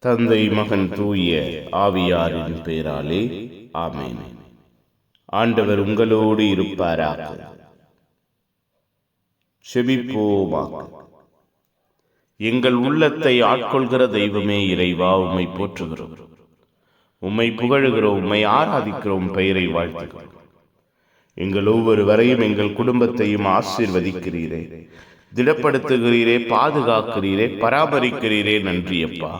தந்தை மகன் தூய ஆவியாரின் பெயராலே ஆமென். ஆண்டவர் உங்களோடு இருப்பாராக. செபிப்போமாக. எங்கள் உள்ளத்தை ஆட்கொள்கிற தெய்வமே இறைவா, உம்மை போற்றுகிறோம், உம்மை புகழுகிறோம், உம்மை ஆராதிக்கிறோம், பெயரை வாழ்த்துகிறோம். எங்கள் ஒவ்வொருவரையும் எங்கள் குடும்பத்தையும் ஆசீர்வதிக்கிறீரே, திடப்படுத்துகிறீரே, பாதுகாக்கிறீரே, பராமரிக்கிறீரே. நன்றியப்பா.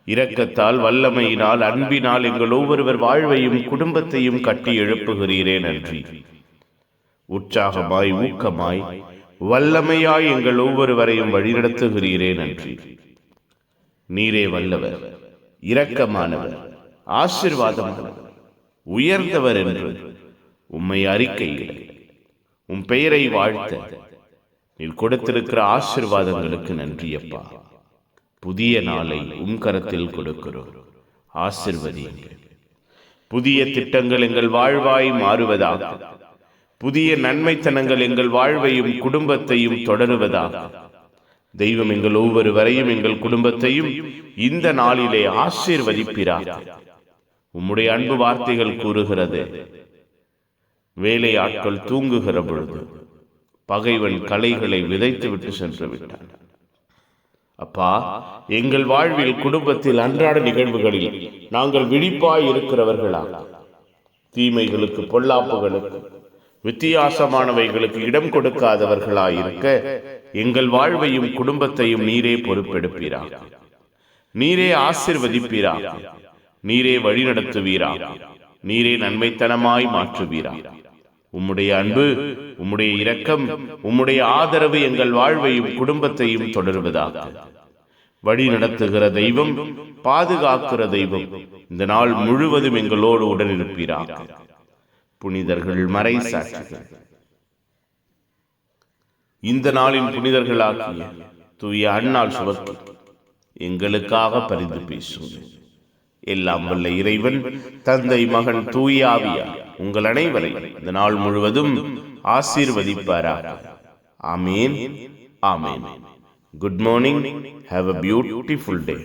இரக்கத்தால், வல்லமையினால், அன்பினால் எங்கள் ஒவ்வொருவர் வாழ்வையும் குடும்பத்தையும் கட்டி எழுப்புகிறீரே. நன்றி. உற்சாகமாய், ஊக்கமாய், வல்லமையாய் எங்கள் ஒவ்வொருவரையும் வழிநடத்துகிறீரே. நன்றி. நீரே வல்லவர், இரக்கமானவர், ஆசீர்வாதமானவர், உயர்ந்தவர் என்று உம்மை அறிக்கையிட, உம் பெயரை வாழ்த்த நீர் கொடுத்திருக்கிற ஆசீர்வாதங்களுக்கு நன்றியப்பா. புதிய நாளை உம் கரத்தில் கொடுக்கிறோம், ஆசீர்வதியுங்கள். புதிய திட்டங்கள் எங்கள் வாழ்வாய் மாறுவதாக, புதிய நன்மைத்தனங்கள் எங்கள் வாழ்வையும் குடும்பத்தையும் தொடருவதாக. தெய்வம் எங்கள் ஒவ்வொருவரையும் எங்கள் குடும்பத்தையும் இந்த நாளிலே ஆசீர்வதிப்பிறாக. உம்முடைய அன்பு வார்த்தைகள் கூறுகிறது, வேலை ஆட்கள் தூங்குகிற பொழுது பகைவன் களைகளை விதைத்து விட்டு சென்று விட்டான். அப்பா, எங்கள் வாழ்வில் குடும்பத்தில் அன்றாட நிகழ்வுகளில் நாங்கள் விழிப்பாய் இருக்கிறவர்களா, தீமைகளுக்கு, பொல்லாப்புகளுக்கு, வித்தியாசமானவைகளுக்கு இடம் கொடுக்காதவர்களாயிருக்க எங்கள் வாழ்வையும் குடும்பத்தையும் நீரே பொறுப்பெடுப்பீராக. நீரே ஆசீர்வதிப்பீராக. நீரே வழிநடத்துவீராக. நீரே நன்மைத்தனமாய் மாற்றுவீராக. உம்முடைய அன்பு, உம்முடைய இரக்கம், உம்முடைய ஆதரவு எங்கள் வாழ்வையும் குடும்பத்தையும் தொடர்வதாக. வழி நடத்துகிற தெய்வம், பாதுகாக்கிற தெய்வம் இந்த நாள் முழுவதும் எங்களோடு உடனிருப்பீராக. புனிதர்கள், மறை சாட்சிகள், இந்த நாளின் புனிதர்களாகிய தூய அன்னாள் சுவர்க்கு எங்களுக்காக பரிந்து பேசுங்கள். எல்லாம் வல்ல இறைவன், தந்தை, மகன், தூய ஆவியார் உங்கள் அனைவரை இந்த நாள் முழுவதும் ஆசீர்வதிப்பாராக. ஆமேன். ஆமேன். Good morning. Have a beautiful day.